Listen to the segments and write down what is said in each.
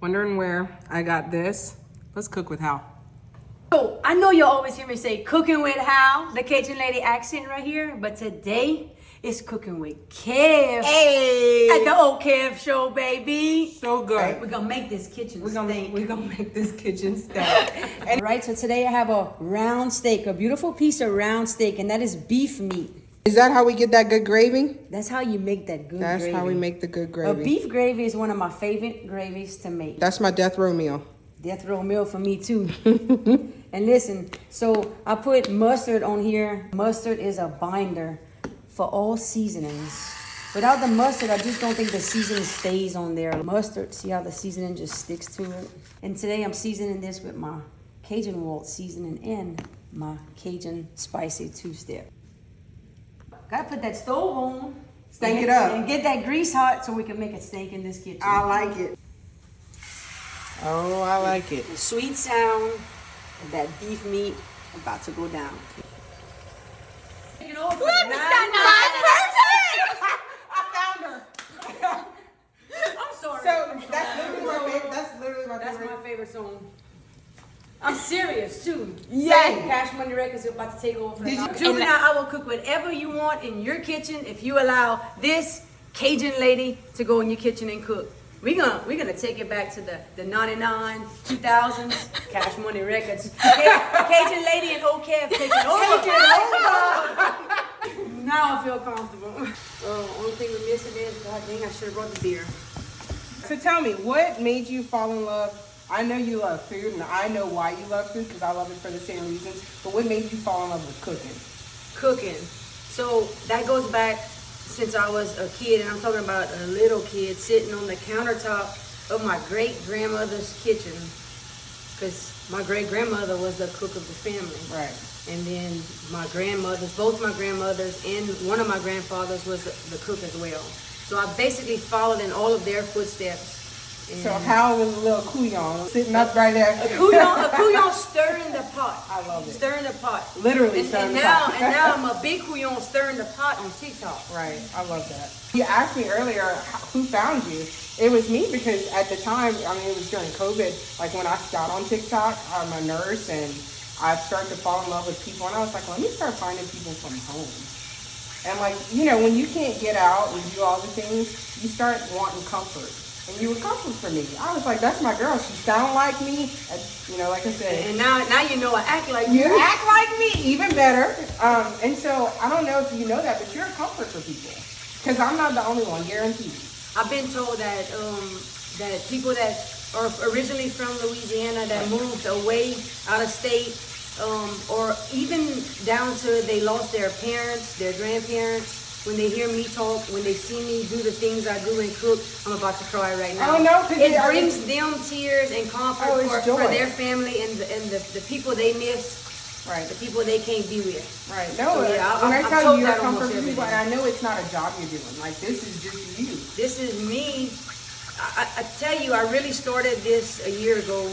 Wondering where I got this? Let's cook with Hal. So I know you'll always hear me say cooking with Hal, the Cajun lady accent right here, but today it's cooking with Kev. Hey! At the old Kev show, baby. So good. We're gonna make this kitchen We're steak. gonna make this kitchen steak. All right, so today I have a round steak, a beautiful piece of round steak, and that is beef meat. Is that how we get that good gravy? That's how you make that good gravy. That's how we make the good gravy. Beef gravy is one of my favorite gravies to make. That's my death row meal. Death row meal for me too. And listen, so I put mustard on here. Mustard is a binder for all seasonings. Without the mustard, I just don't think the seasoning stays on there. Mustard, see how the seasoning just sticks to it? And today I'm seasoning this with my Cajun Walt seasoning and my Cajun spicy two-step. Gotta put that stove on. Stank it up. And get that grease hot so we can make a steak in this kitchen. I like it. Oh, I like it. The sweet sound of that beef meat about to go down. Take it over. What? I found her. I'm sorry. So that's literally my favorite. That's literally my That's favorite. my favorite song. I'm serious too. Yay. Cash Money Records is about to take over. Did you- Julie and I will cook whatever you want in your kitchen if you allow this Cajun lady to go in your kitchen and cook. We're gonna take it back to the 99, 2000s, Cash Money Records. Cajun lady and old Kev taking over. Now I feel comfortable. Only thing we're missing is, God dang, I should have brought the beer. So tell me, what made you fall in love? I know you love food, and I know why you love food because I love it for the same reasons. But what made you fall in love with cooking? Cooking. So that goes back since I was a kid, and I'm talking about a little kid sitting on the countertop of my great-grandmother's kitchen, because my great-grandmother was the cook of the family. Right. And then my grandmothers, both my grandmothers and one of my grandfathers was the cook as well. So I basically followed in all of their footsteps. And So Hal was a little couillon sitting up right there. a couillon stirring the pot. I love it. Stirring the pot. Literally And, stirring and the now, pot. and now I'm a big couillon stirring the pot on TikTok. Right, I love that. You asked me earlier who found you. It was me because at the time, I mean, it was during COVID. Like when I got on TikTok, I'm a nurse and I started to fall in love with people. And I was like, let me start finding people from home. And like, you know, when you can't get out and do all the things, you start wanting comfort. And you were comfort for me. I was like, that's my girl. She sound like me. And, you know, like I said. And now you know I act like You act like me, even better. And so I don't know if you know that, but you're a comfort for people. Because I'm not the only one, guaranteed. I've been told that that people that are originally from Louisiana that moved away out of state, or even down to they lost their parents, their grandparents. When they hear me talk, when they see me do the things I do and cook, I'm about to cry right now. Oh, no, 'cause it brings them tears and comfort for joy. their family and the people they miss. Right. The people they can't be with. Right. No, So, yeah, when I I'm tell told you you're a that comfort almost for every people, day. and I know it's not a job you're doing. Like, this is just you. This is me. I tell you, I really started this a year ago.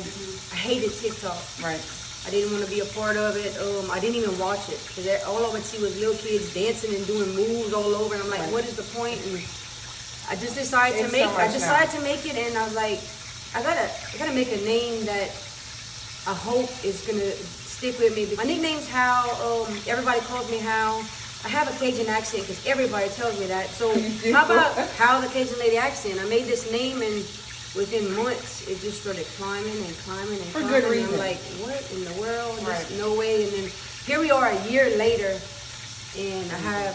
I hated TikTok. Right. I didn't want to be a part of it. I didn't even watch it because all I would see was little kids dancing and doing moves all over. And I'm like, what is the point? And I just decided to make. I decided to make it, and I was like, I gotta make a name that I hope is gonna stick with me. My nickname's Hal. Everybody calls me Hal. I have a Cajun accent because everybody tells me that. So how about Hal the Cajun lady accent? I made this name and within months it just started climbing and climbing and climbing. For good reason. I'm like, what in the world? Right. There's no way. And then here we are a year later, and I have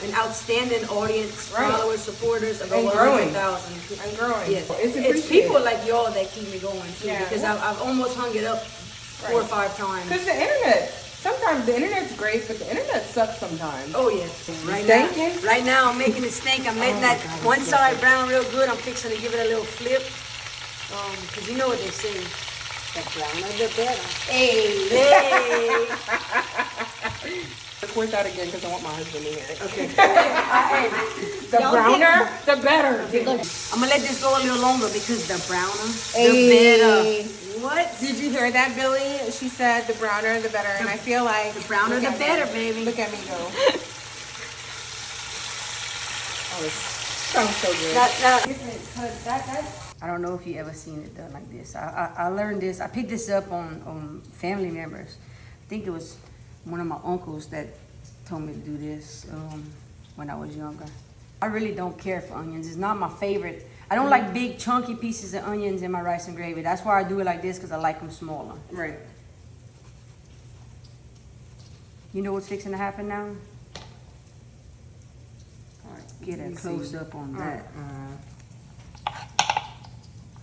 an outstanding audience, followers, supporters of over 100,000. And growing. Yes. It's people like y'all that keep me going too, Yeah. because I've almost hung it up 4 or 5 times. Because the internet, sometimes the internet's great, but the internet sucks sometimes. Oh yes. Right now I'm making it stink. I'm letting that one side brown real good. I'm fixing to give it a little flip. Because you know what they say. The browner the better. Hey. Record that again because I want my husband to hear it. Okay. The browner, the better. Okay. I'm gonna let this go a little longer because the browner Hey. the better. What? Did you hear that, Billy? She said the browner, the better, and I feel like The browner the better, baby. Look at me go. Oh, it sounds so good. That I don't know if you ever seen it done like this. I learned this. I picked this up on family members. I think it was one of my uncles that told me to do this when I was younger. I really don't care for onions. It's not my favorite. I don't like big chunky pieces of onions in my rice and gravy. That's why I do it like this, because I like them smaller. Right. You know what's fixing to happen now? All right, get a close up on that.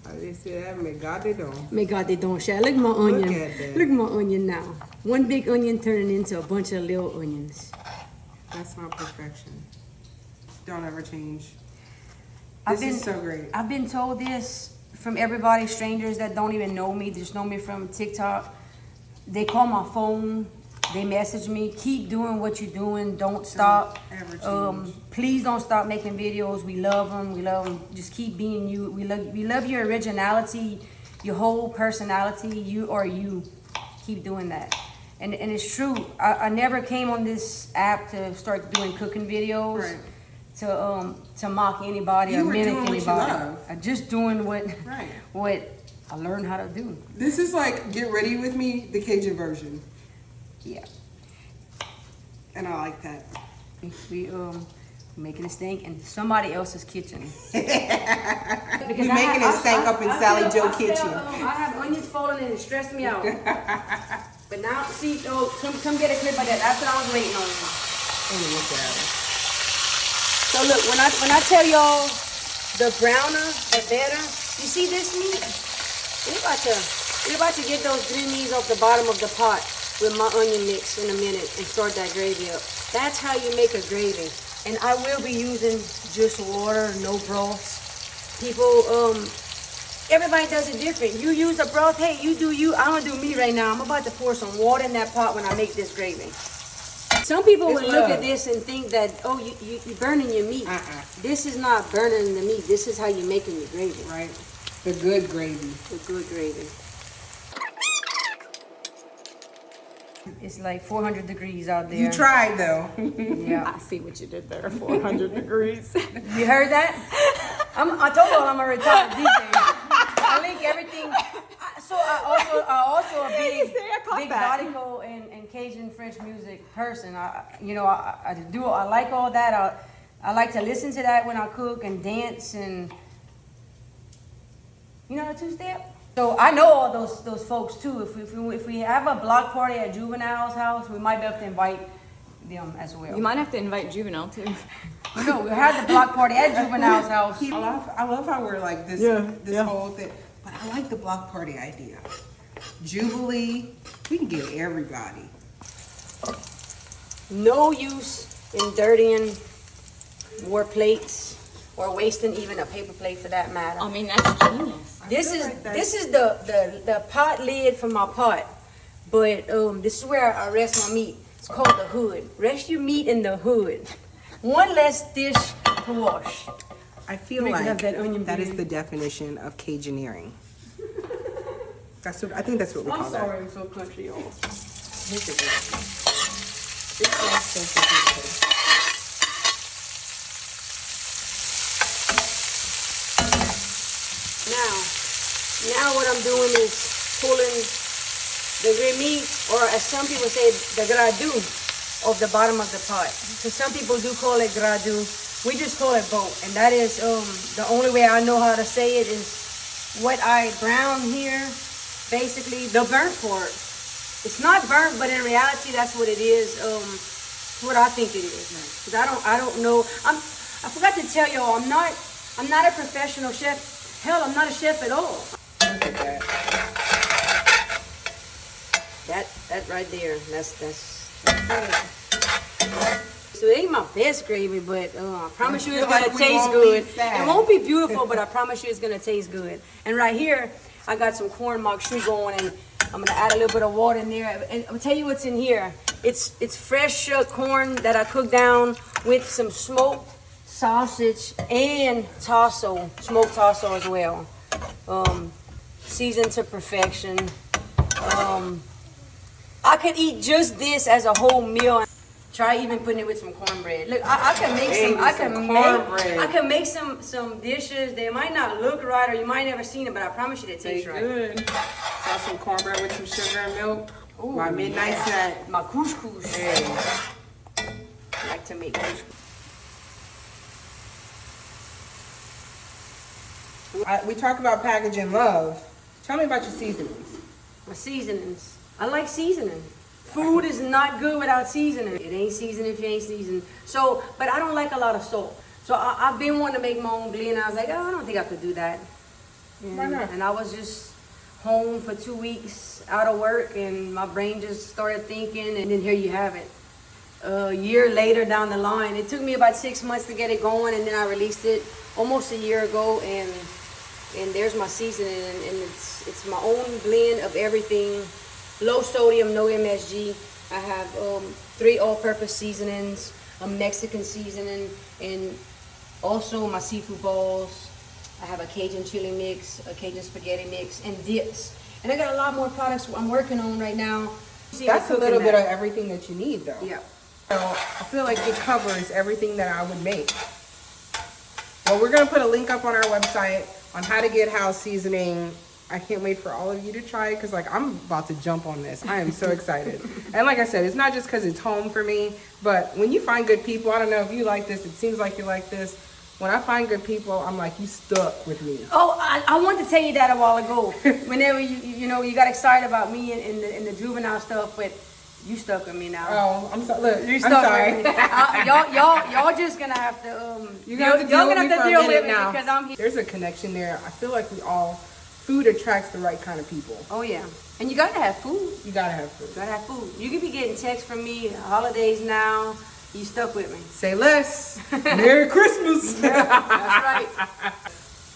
I didn't see that. Mais gardez donc. Mais gardez donc, Shad. Look at my onion. Look at that. Look at my onion now. One big onion turning into a bunch of little onions. That's not perfection. Don't ever change. This is so great. I've been told this from everybody, strangers that don't even know me, just know me from TikTok. They call my phone, they message me, keep doing what you're doing, don't stop. Ever change. Please don't stop making videos. We love them. Just keep being you. We love your originality, your whole personality. You are you. Keep doing that. And it's true. I never came on this app to start doing cooking videos. Right. To mock anybody or mimic anybody. I'm just doing what I learned how to do. This is like Get Ready With Me, the Cajun version. Yeah. And I like that. We making a stank in somebody else's kitchen. We're making a stank up in Sally Joe's kitchen. I have onions falling and it stressed me out. But now, see, come get a clip of that. That's what I was waiting on. Look at it. So look, when I tell y'all the browner, the better, you see this meat? We're about to get those green meats off the bottom of the pot with my onion mix in a minute and start that gravy up. That's how you make a gravy. And I will be using just water, no broth. People, everybody does it different. You use a broth, hey, you do you. I'm gonna do me right now. I'm about to pour some water in that pot when I make this gravy. Some people will look at this and think that, oh, you're burning your meat. This is not burning the meat. This is how you're making your gravy. Right. The good gravy. The good gravy. It's like 400 degrees out there. You tried, though. Yeah. I see what you did there, 400 degrees. You heard that? I told you I'm a retired DJ. I link everything. So I also a big nautical and Cajun French music person. I like all that. I like to listen to that when I cook and dance and you know the two-step. So I know all those folks too. If we have a block party at Juvenile's house, we might be able to invite them as well. You might have to invite Juvenile too. No, we had the block party at Juvenile's house. I love how we're like this whole thing. But I like the block party idea. Jubilee, we can get everybody. No use in dirtying more plates or wasting even a paper plate for that matter. I mean, that's genius. This is the pot lid for my pot, but this is where I rest my meat. It's called the hood. Rest your meat in the hood. One less dish to wash. I feel like that is the definition of Cajuneering. I think that's what we call that. I'm so country, y'all. Now what I'm doing is pulling the gris meat, or as some people say, the gradu of the bottom of the pot. So some people do call it gradu. We just call it boat, and that is the only way I know how to say it is what I brown here. Basically, the burnt part. It's not burnt, but in reality, that's what it is. What I think it is. Because I don't know. I forgot to tell y'all, I'm not a professional chef. Hell, I'm not a chef at all. Look at that. That right there. That's so it ain't my best gravy, but I promise you it's gonna taste good. It won't be beautiful, but I promise you it's gonna taste good. And right here, I got some corn mac choux going, and I'm gonna add a little bit of water in there. And I'll tell you what's in here. It's fresh corn that I cooked down with some smoked sausage and tasso, smoked tasso as well. Seasoned to perfection. I could eat just this as a whole meal. Try even putting it with some cornbread. Look, I can make some. I can make some dishes. They might not look right, or you might never seen it, but I promise you they taste right. Good. Got some cornbread with some sugar and milk. Ooh, My midnight snack. My couscous. Hey. I like to make couscous. We talk about packaging love. Tell me about your seasonings. My seasonings. I like seasoning. Food is not good without seasoning. It ain't seasoned if you ain't seasoned. So, but I don't like a lot of salt. So I've been wanting to make my own blend. I was like, oh, I don't think I could do that. Why not? And I was just home for 2 weeks out of work, and my brain just started thinking, and then here you have it. A year later down the line, it took me about 6 months to get it going, and then I released it almost a year ago, and there's my seasoning, and it's my own blend of everything. Low sodium, no MSG. I have 3 all-purpose seasonings, a Mexican seasoning, and also my seafood balls. I have a Cajun chili mix, a Cajun spaghetti mix, and dips. And I got a lot more products I'm working on right now. That's a little bit of everything that you need, though. Yeah. So I feel like it covers everything that I would make. Well, we're going to put a link up on our website on how to get house seasoning. I can't wait for all of you to try it because, like, I'm about to jump on this. I am so excited. And like I said, it's not just because it's home for me, but when you find good people, I don't know if you like this, it seems like you like this. When I find good people, I'm like, you stuck with me. Oh, I wanted to tell you that a while ago. Whenever you got excited about me and the juvenile stuff, but you stuck with me now. Oh, I'm sorry. Look, You I'm stuck sorry. with me. Y'all just gonna have to You're gonna have to deal with me now because I'm here. There's a connection there. I feel like food attracts the right kind of people. Oh yeah, and you gotta have food. You gotta have food. You gotta have food. You could be getting texts from me, holidays now. You stuck with me. Say less. Merry Christmas. Yeah, that's right.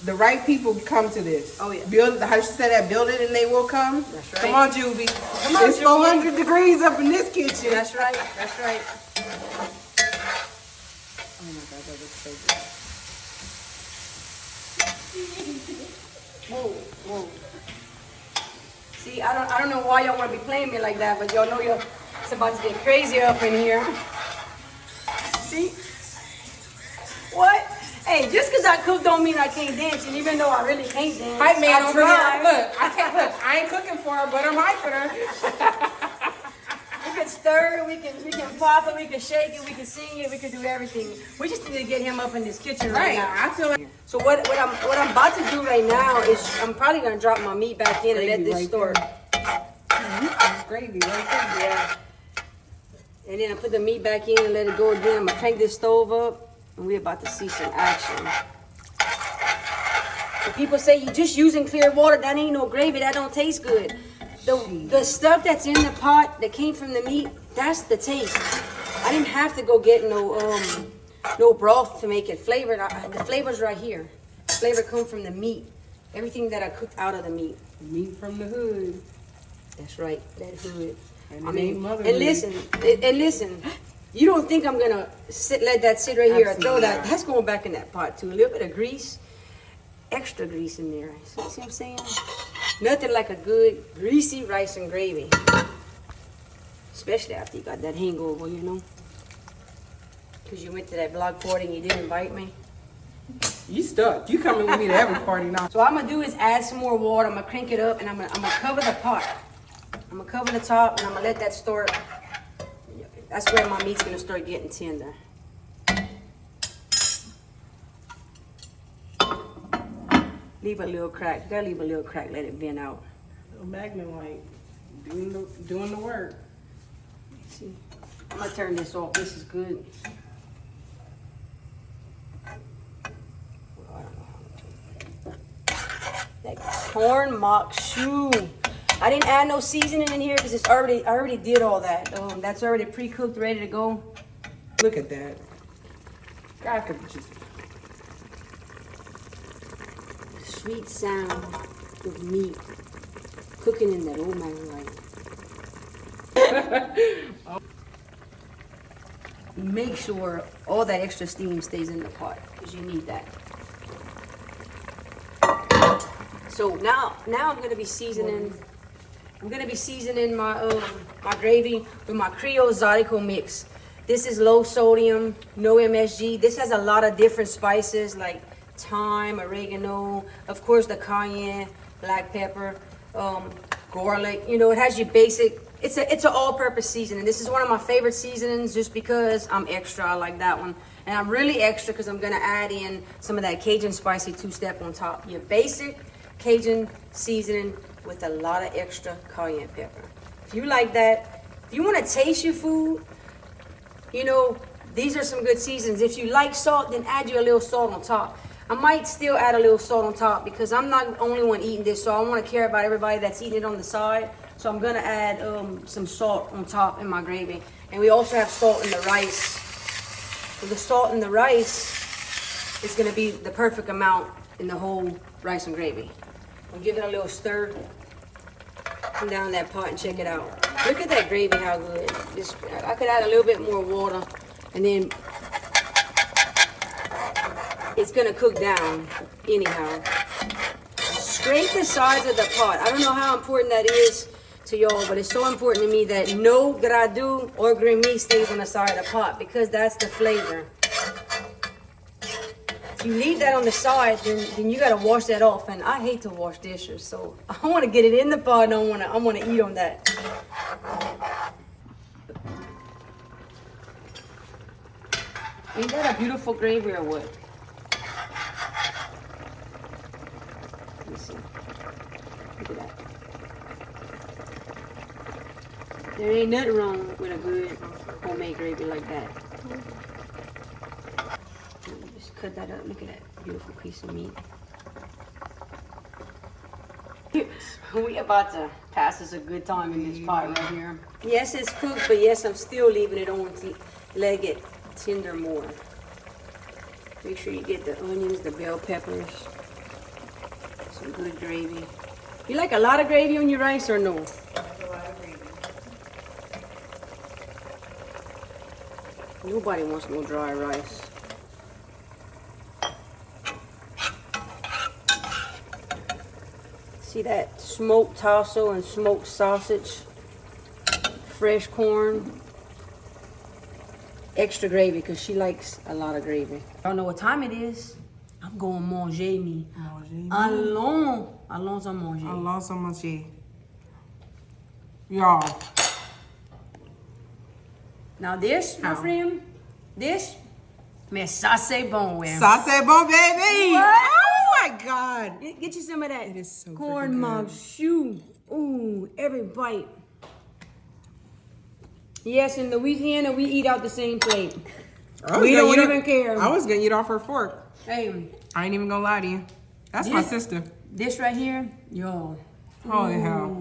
The right people come to this. Oh, yeah. Build, how you say that? Build it and they will come. That's right. Come on, Juvie. Come on, it's Juvie. 400 degrees up in this kitchen. That's right. That's right. Oh my God, that looks so good. Whoa, whoa. See, I don't know why y'all want to be playing me like that, but y'all know it's about to get crazy up in here. See? What? Hey, just because I cook don't mean I can't dance, and even though I really can't dance, Hype man, I try. Look, I ain't cooking for her, but I'm hyping her. We can stir, we can pop it, we can shake it, we can sing it, we can do everything. We just need to get him up in this kitchen right now. I feel like So what I'm about to do right now is I'm probably gonna drop my meat back in and let this right start. gravy right there. Yeah. And then I put the meat back in and let it go again. I'm gonna crank this stove up, and we're about to see some action. So people say you just using clear water, that ain't no gravy, that don't taste good. The stuff that's in the pot that came from the meat, that's the taste. I didn't have to go get no broth to make it flavored. The flavor's right here. The flavor comes from the meat. Everything that I cooked out of the meat. Meat from the hood. That's right, that hood. And I mean, motherhood. and listen. You don't think I'm gonna let that sit right here and throw Absolutely that? not. That's going back in that pot too. A little bit of grease, extra grease in there. See what I'm saying? Nothing like a good greasy rice and gravy, especially after you got that hangover, you know. Because you went to that block party and you didn't invite me. You stuck. You coming with me to every party now. So what I'm gonna do is add some more water. I'm gonna crank it up and I'm gonna cover the pot. I'm gonna cover the top and I'm gonna let that start. That's where my meat's gonna start getting tender. Leave a little crack. Gotta leave a little crack. Let it vent out. Little Magnum light, doing the work. See, I'm gonna turn this off. This is good. Well, I don't know how to do it. That corn mock shoe. I didn't add no seasoning in here because I already did all that. That's already pre-cooked, ready to go. Look at that. God could just. Sweet sound of meat cooking in that old man right. Make sure all that extra steam stays in the pot because you need that. So now I'm gonna be seasoning. I'm gonna be seasoning my my gravy with my Creole Zydeco mix. This is low sodium, no MSG. This has a lot of different spices like thyme, oregano, of course the cayenne, black pepper, garlic. You know, it has your basic. It's an all-purpose seasoning. This is one of my favorite seasonings just because I'm extra. I like that one. And I'm really extra because I'm gonna add in some of that Cajun spicy two-step on top. Your basic Cajun seasoning with a lot of extra cayenne pepper. If you like that, if you wanna taste your food, you know, these are some good seasons. If you like salt, then add you a little salt on top. I might still add a little salt on top because I'm not the only one eating this, so I want to care about everybody that's eating it on the side. So I'm gonna add some salt on top in my gravy. And we also have salt in the rice. So the salt in the rice is gonna be the perfect amount in the whole rice and gravy. I'll give it a little stir. Come down that pot and check it out. Look at that gravy, how good. I could add a little bit more water, and then it's gonna cook down anyhow. Scrape the sides of the pot. I don't know how important that is to y'all, but it's so important to me that no gradu or grimy stays on the side of the pot because that's the flavor. If you leave that on the side, then you gotta wash that off, and I hate to wash dishes, so I want to get it in the pot, and I want to eat on that. Ain't that a beautiful gravy or what? Let me see. Look at that. There ain't nothing wrong with a good homemade gravy like that. Just cut that up. Look at that beautiful piece of meat. We about to pass us a good time in this pot right here. Yes, it's cooked, but yes, I'm still leaving it on to let it get tender more. Make sure you get the onions, the bell peppers, some good gravy. You like a lot of gravy on your rice or no? I like a lot of gravy. Nobody wants no dry rice. See that smoked tassel and smoked sausage, fresh corn, extra gravy because she likes a lot of gravy. I don't know what time it is. I'm going manger me. Allons à manger. Allons à manger. Y'all. Now this, my friend, this, mais ça c'est bon, ouais. Ça c'est bon, baby. What? Oh my God. Get you some of that It is so corn freaking mug good. shoe. Ooh, every bite. Yes, in Louisiana, we eat out the same plate. We don't even care. I was gonna eat off her fork. Hey, I ain't even gonna lie to you. That's my sister. This right here, yo. Holy hell.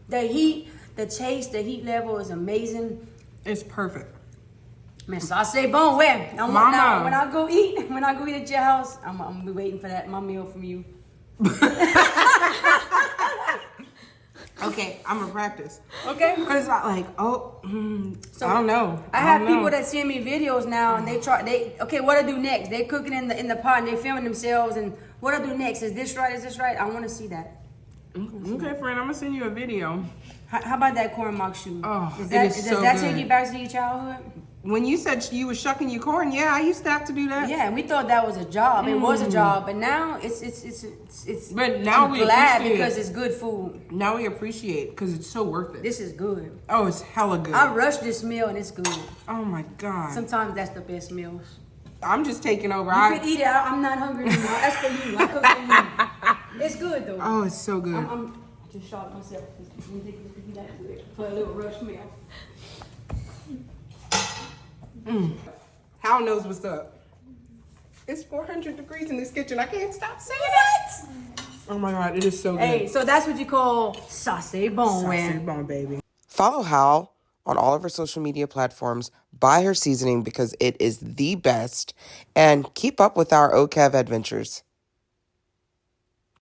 The heat, the taste, the heat level is amazing. It's perfect. Man, ça c'est bon, ouais. Mama. Now, when I go eat at your house, I'm gonna be waiting for my meal from you. Okay, I'm gonna practice. Okay. Cause I like, So, I don't know. I have people that send me videos now, and okay, what I do next? They're cooking in the pot, and they're filming themselves, and what I do next? Is this right? Is this right? I want to see that. Okay, friend, I'm gonna send you a video. How about that corn mug shoe? Oh, does so that good. take you back to your childhood? When you said you was shucking your corn, yeah, I used to have to do that. Yeah, we thought that was a job. It was a job, but now it's. But now I'm we glad appreciate because it. it's good food. Now we appreciate because it's so worth it. This is good. Oh, it's hella good. I rushed this meal and it's good. Oh my God. Sometimes that's the best meals. I'm just taking over. You could eat it. I'm not hungry anymore. That's for you. I cook for you. It's good though. Oh, it's so good. I'm just shocked myself. For a little rush meal. Hal knows what's up. It's 400 degrees in this kitchen. I can't stop saying it. Oh my God, it is so good. Hey, so that's what you call sauce bon, Saucy bon, baby. Follow Hal on all of her social media platforms. Buy her seasoning because it is the best. And keep up with our OCAV adventures.